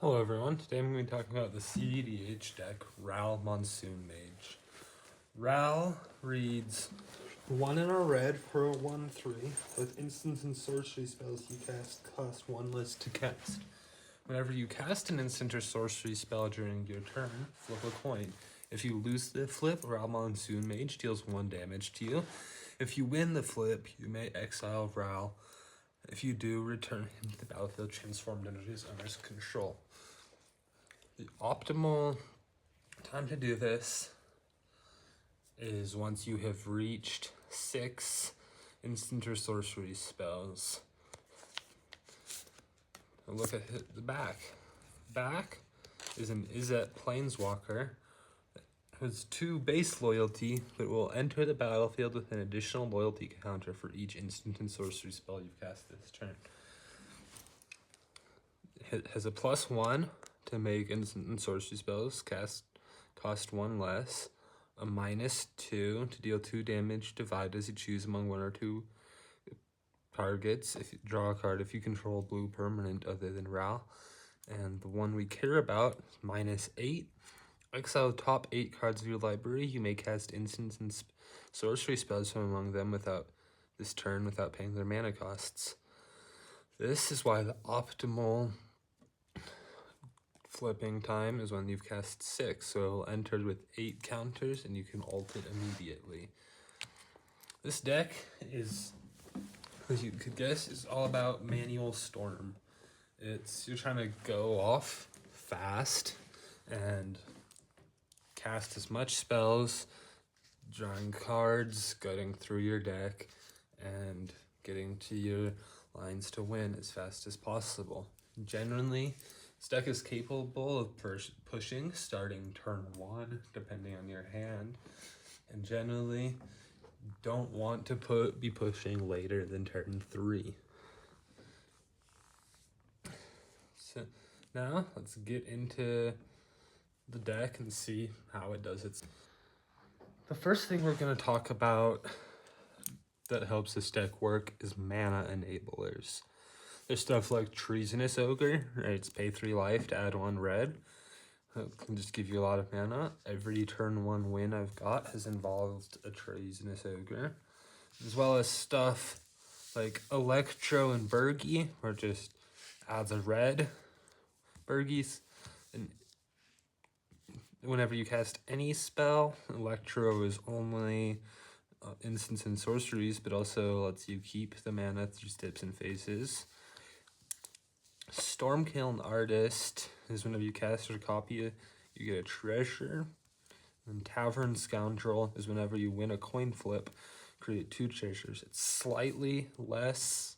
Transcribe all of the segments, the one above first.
Hello everyone, today I'm going to be talking about the cEDH deck, Ral Monsoon Mage. Ral reads 1 in a red for a 1/3. With instants and sorcery spells you cast cost 1 less to cast. Whenever you cast an instant or sorcery spell during your turn, flip a coin. If you lose the flip, Ral Monsoon Mage deals 1 damage to you. If you win the flip, you may exile Ral. If you do, return him to the battlefield transformed under his owner's control. The optimal time to do this is once you have reached 6 instant or sorcery spells. So look at the back. Back is an Izzet Planeswalker. It has 2 base loyalty, but will enter the battlefield with an additional loyalty counter for each instant and sorcery spell you've cast this turn. It has a +1 to make instant and sorcery spells cost 1 less, a -2 to deal 2 damage, divide as you choose among 1 or 2 targets. If you draw a card if you control a blue permanent other than Ral. And the one we care about is -8. Exile the top 8 cards of your library. You may cast instants and sorcery spells from among them this turn without paying their mana costs. This is why the optimal flipping time is when you've cast 6, so it'll enter with 8 counters and you can ult it immediately. This deck is, as you could guess, is all about manual storm. You're trying to go off fast and cast as much spells, drawing cards, getting through your deck, and getting to your lines to win as fast as possible. Generally, this deck is capable of pushing starting turn 1, depending on your hand, and generally don't want to be pushing later than turn 3. So now let's get into the deck and see how it does its. The first thing we're going to talk about that helps this deck work is mana enablers. There's stuff like Treasonous Ogre, right? It's pay 3 life to add 1 red. It can just give you a lot of mana. Every turn 1 win I've got has involved a Treasonous Ogre. As well as stuff like Electro and Burgie, where it just adds a red. Burgies, and whenever you cast any spell, Electro is only instants and sorceries, but also lets you keep the mana through steps and phases. Stormkiln Artist is whenever you cast or copy it, you get a treasure. And Tavern Scoundrel is whenever you win a coin flip, create 2 treasures. It's slightly less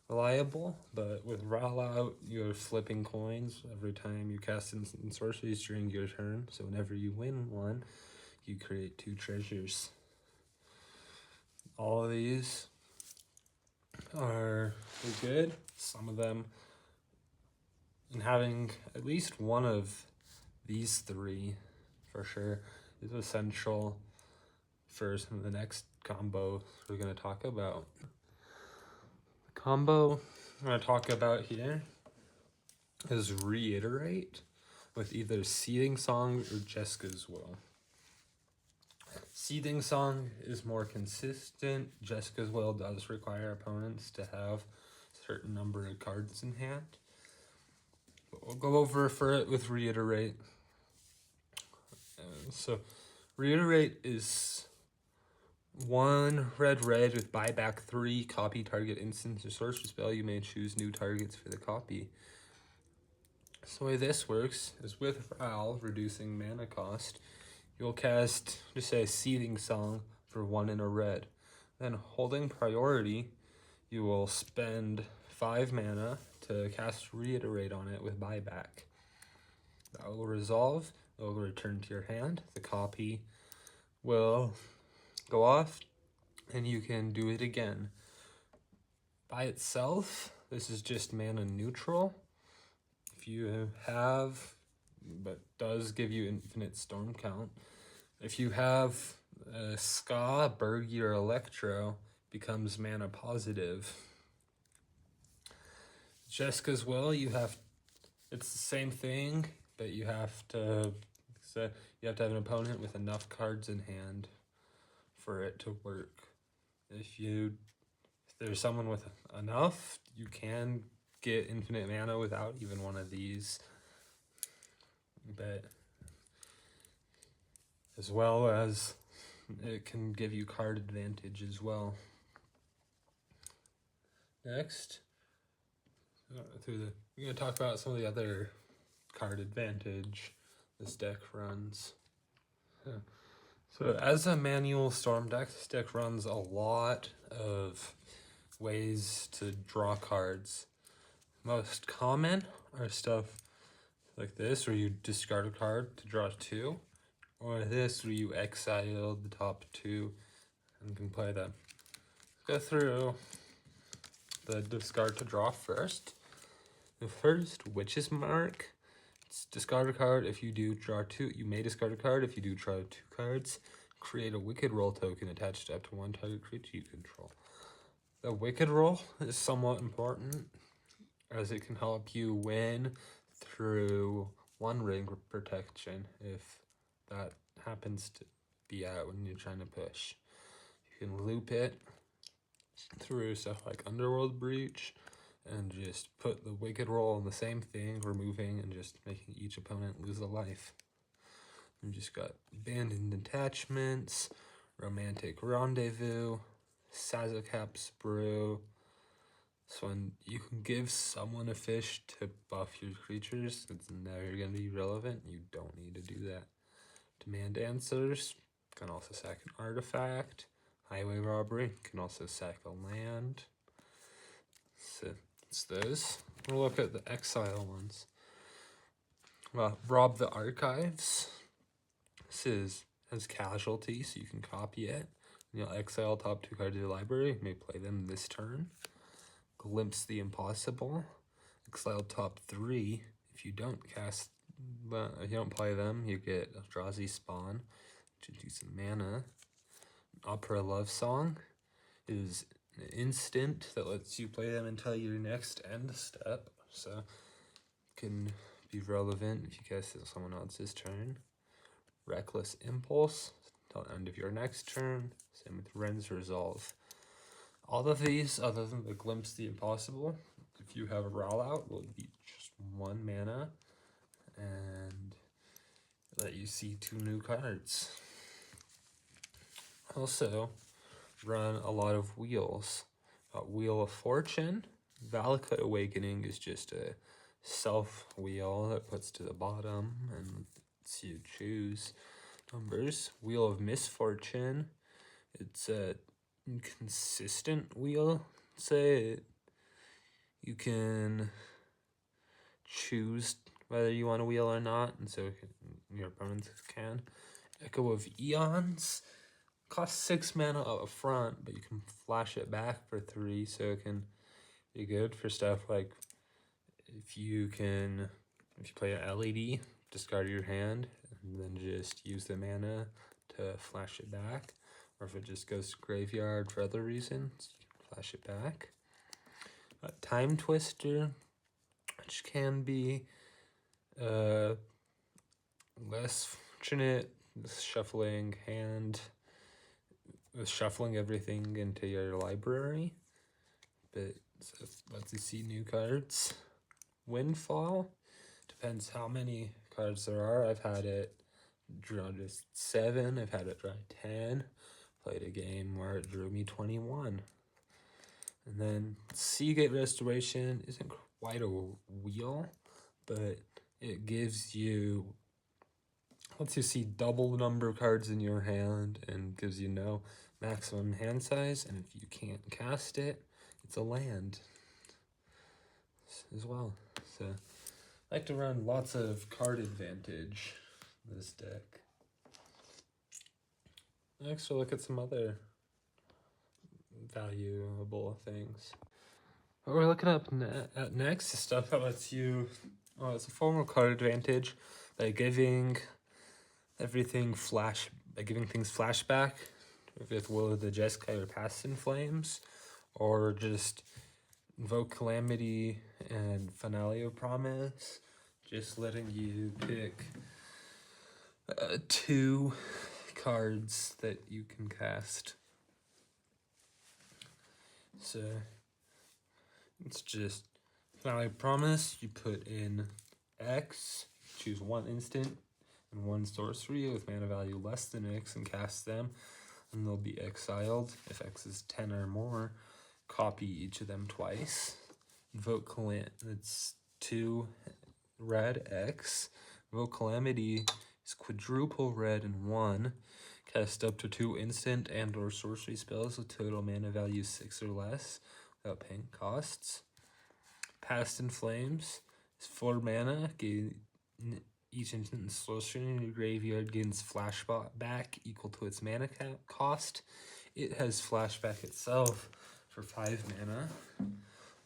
reliable, but with Ral out, you're flipping coins every time you cast instant sorceries during your turn. So whenever you win one, you create 2 treasures. All of these are good. Some of them, and having at least one of these 3 for sure is essential for some of the next combo we're going to talk about. The combo I'm going to talk about here is Reiterate with either Seething Song or Jeska's Will. Seething Song is more consistent. Jeska's Will does require opponents to have a certain number of cards in hand. We'll go over for it with Reiterate. So Reiterate is 1 red with buyback 3, copy target instance or sorcery spell. You may choose new targets for the copy. So the way this works is with Ral reducing mana cost, you'll cast, just say, Seething Song for 1 in a red. Then holding priority, you will spend 5 mana to cast Reiterate on it with buyback. That will resolve, it will return to your hand, the copy will go off, and you can do it again. By itself, this is just mana neutral. If you have, but does give you infinite storm count. If you have Ska, Burgie, or Electro, becomes mana positive. Jeska's Will, you have it's the same thing, but you have to have an opponent with enough cards in hand for it to work. If there's someone with enough, you can get infinite mana without even one of these. But as well as it can give you card advantage as well. Next, we're going to talk about some of the other card advantage this deck runs. So as a manual Storm deck, this deck runs a lot of ways to draw cards. Most common are stuff like this, where you discard a card to draw 2, or this, where you exile the top 2 and can play them. Let's go through the discard to draw first. The first, Witch's Mark. It's discard a card. If you do, draw 2. You may discard a card. If you do, draw 2 cards. Create a Wicked Roll token attached up to one target creature you control. The Wicked Roll is somewhat important, as it can help you win through one ring protection if that happens to be out when you're trying to push. You can loop it through stuff like Underworld Breach and just put the Wicked Roll on the same thing, removing and just making each opponent lose a life. You just got Abandoned Attachments, Romantic Rendezvous, Sazakap's Brew. So when you can give someone a fish to buff your creatures, it's never going to be relevant. You don't need to do that. Demand Answers can also sack an artifact. Highway Robbery can also sack a land. So it's those. We'll look at the exile ones. Well, Rob the Archives. This has casualty, so you can copy it. And you'll exile top 2 cards of your library. You may play them this turn. Glimpse the Impossible. Exile top 3. If you don't play them, you get a Eldrazi Spawn, which gives you some mana. Opera Love Song is an instant that lets you play them until your next end step, so it can be relevant if you guess it's someone else's turn. Reckless Impulse until the end of your next turn. Same with Ren's Resolve. All of these, other than the Glimpse the Impossible, if you have a rollout, will be just 1 mana and let you see 2 new cards. Also, run a lot of wheels. Wheel of Fortune. Valakut Awakening is just a self wheel that puts to the bottom and lets you choose numbers. Wheel of Misfortune. It's a inconsistent wheel. You can choose whether you want a wheel or not, and so your opponents can. Echo of Eons costs 6 mana up front, but you can flash it back for 3, so it can be good for stuff like if you play an LED, discard your hand, and then just use the mana to flash it back. Or if it just goes to graveyard for other reasons, you can flash it back. Time Twister, which can be less fortunate with shuffling everything into your library, but it lets you see new cards. Windfall, depends how many cards there are. I've had it draw just 7, I've had it draw 10, played a game where it drew me 21. And then Seagate Restoration isn't quite a wheel, but it lets you see double the number of cards in your hand and gives you no maximum hand size, and if you can't cast it, it's a land as well. So I like to run lots of card advantage in this deck. Next we'll look at some other valuable things. What we're looking at next is stuff that lets you, it's a form of card advantage by giving things flashback with Will of the Jeskai or Past in Flames, or just Invoke Calamity and Finale of Promise just letting you pick 2 cards that you can cast. So it's just, now I promise you put in X, choose 1 instant and 1 sorcery with mana value less than X and cast them, and they'll be exiled. If X is 10 or more, copy each of them twice. Invoke Calamity, it's 2 red X. Invoke Calamity is quadruple red and 1. Cast up to 2 instant and or sorcery spells with total mana value 6 or less without paying costs. Past in Flames is 4 mana. Each instant sorcery in your graveyard gains flashback equal to its mana cost. It has flashback itself for 5 mana.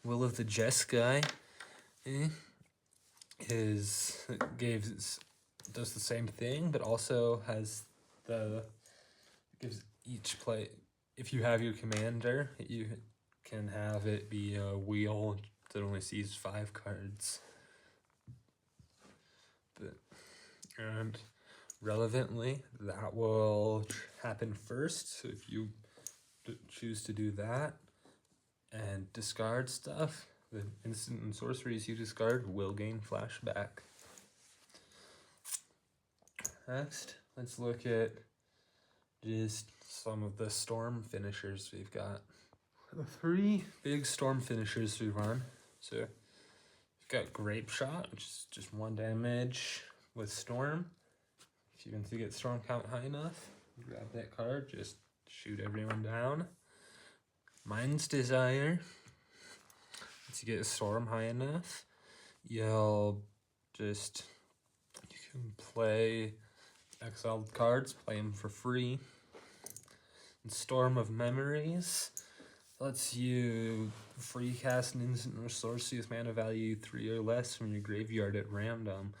Will of the Jeskai does the same thing, but also has gives each play, if you have your commander, you can have it be a wheel that only sees 5 cards. And relevantly, that will happen first. So if you choose to do that and discard stuff, the instant and sorceries you discard will gain flashback. Next, let's look at just some of the storm finishers we've got. The 3 big storm finishers we run. So we've got Grape Shot, which is just 1 damage with storm. If you want to get storm count high enough, grab that card, just shoot everyone down. Mind's Desire. Once you get a storm high enough, you can play exiled cards, play them for free. And Storm of Memories lets you free cast an instant or sorcery with mana value 3 or less from your graveyard at random.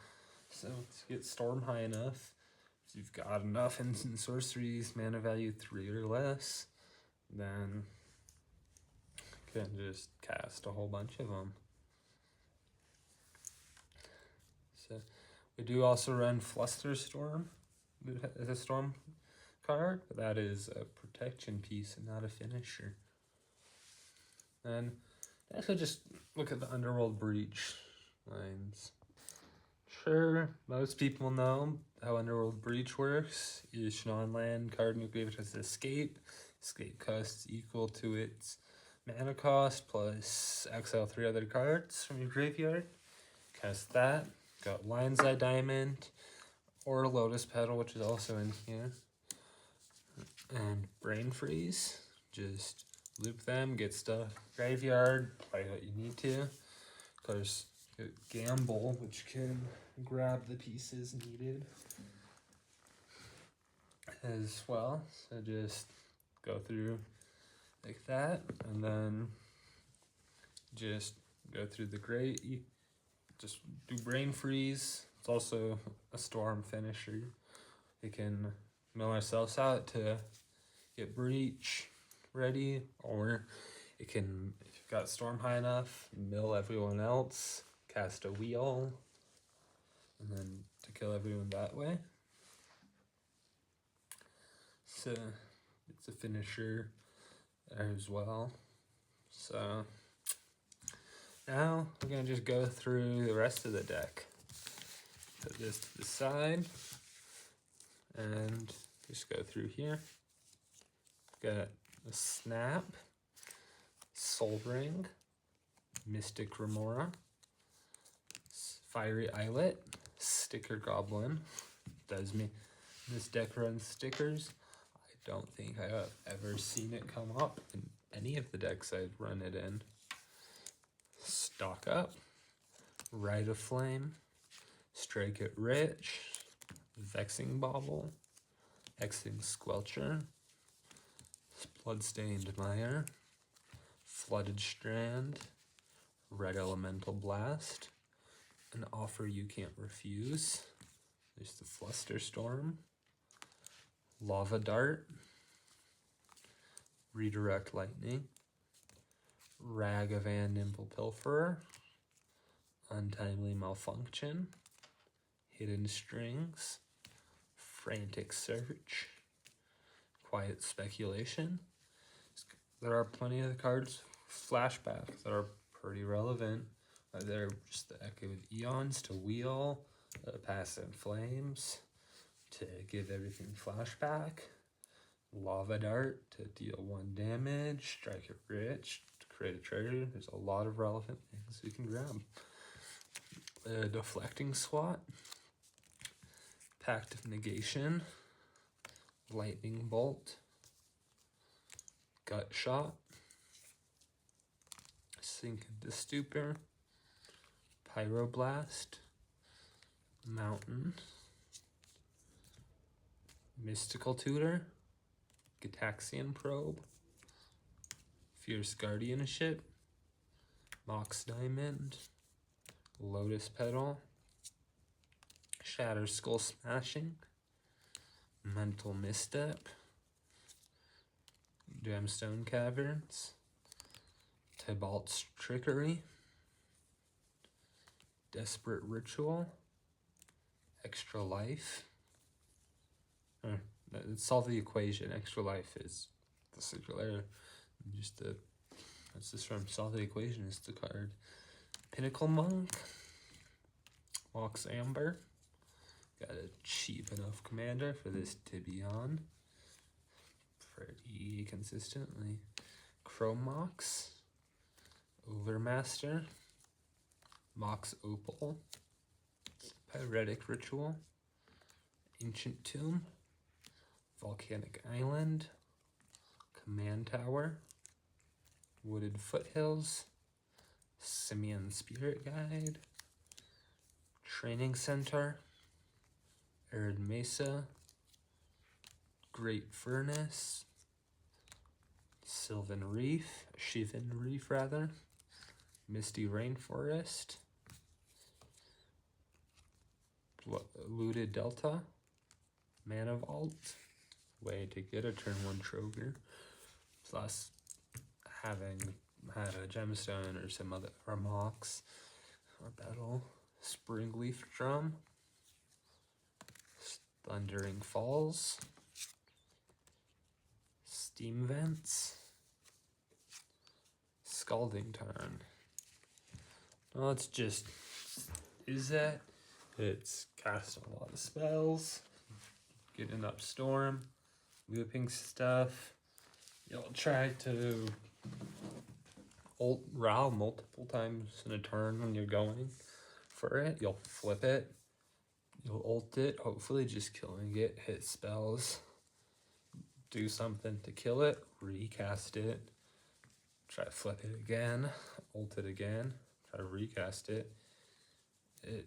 So to get storm high enough, if you've got enough instant sorceries, mana value 3 or less, then you can just cast a whole bunch of them. So we do also run Flusterstorm as a storm card, but that is a protection piece and not a finisher. And actually just look at the Underworld Breach lines. Sure, most people know how Underworld Breach works. Each non-land card in your graveyard has Escape. Escape costs equal to its mana cost plus exile 3 other cards from your graveyard. Cast that. Got Lion's Eye Diamond or Lotus Petal, which is also in here. And Brain Freeze. Just loop them, get stuff graveyard, play what you need to. There's Gamble, which can grab the pieces needed as well. So just go through like that, and then just go through the just do Brain Freeze. It's also a storm finisher. We can mill ourselves out to get Breach ready, or it can, if you've got storm high enough, mill everyone else, cast a wheel, and then to kill everyone that way. So it's a finisher as well. So now we're gonna just go through the rest of the deck. Put this to the side and just go through here. Got a Snap, Soul Ring, Mystic Remora, Fiery Islet, Sticker Goblin. This deck runs stickers. I don't think I have ever seen it come up in any of the decks I've run it in. Stock Up, Rite of Flame, Strike It Rich, Vexing Bauble, Hexing Squelcher, Bloodstained Mire, Flooded Strand, Red Elemental Blast, An Offer You Can't Refuse. There's the Flusterstorm, Lava Dart, Redirect Lightning, Ragavan Nimble Pilferer, Untimely Malfunction, Hidden Strings, Frantic Search, Quiet Speculation. There are plenty of cards, flashback, that are pretty relevant. They're just the Echoed Eons to wheel, Pass in Flames to give everything flashback, Lava Dart to deal 1 damage, Strike It Rich to create a treasure. There's a lot of relevant things we can grab. Deflecting Swat, Pact of Negation, Lightning Bolt, Gut Shot, Sink into Stupor, Pyroblast, Mountain, Mystical Tutor, Gitaxian Probe, Fierce Guardianship, Mox Diamond, Lotus Petal, Shatter Skull Smashing, Mental Misstep, Gemstone Caverns, Tybalt's Trickery, Desperate Ritual, Extra Life. Solve the equation. Extra Life is the circular. That's this from Solve the Equation is the card. Pinnacle Monk, Mox Amber. Got a cheap enough commander for this to be on pretty consistently. Chrome Mox, Overmaster, Mox Opal, Pyretic Ritual, Ancient Tomb, Volcanic Island, Command Tower, Wooded Foothills, Simian Spirit Guide, Training Center, Arid Mesa, Great Furnace, Shivan Reef rather, Misty Rainforest, Looted Delta, Mana Vault, way to get a turn 1 Troger, plus having had a Gemstone or some other, or Mox, or Battle, Springleaf Drum, Thundering Falls, Steam Vents, Scalding Tarn. Well, it's just, it's casting a lot of spells, getting up Storm, looping stuff. You'll try to ult Ral multiple times in a turn when you're going for it. You'll flip it, you'll ult it, hopefully just killing it, hit spells, do something to kill it, recast it, try to flip it again, ult it again, try to recast it. It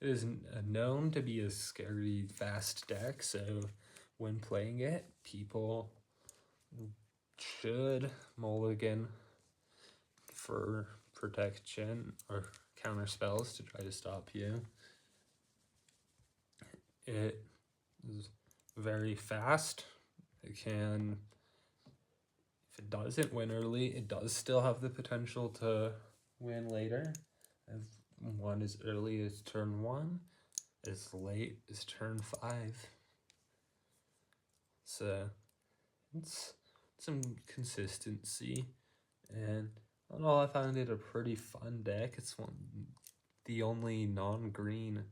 is known to be a scary fast deck, so when playing it, people should mulligan for protection or counter spells to try to stop you. It is very fast. It can, if it doesn't win early, it does still have the potential to win later. As one as early as turn 1, as late as turn 5. So it's some consistency, and all in all, I found it a pretty fun deck. It's the only non-green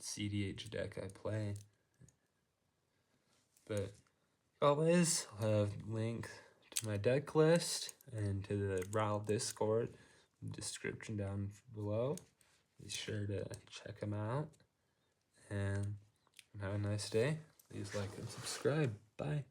cEDH deck I play. But always, I'll have a link to my deck list and to the RAL Discord in the description down below. Be sure to check them out, and have a nice day. Please like and subscribe. Bye.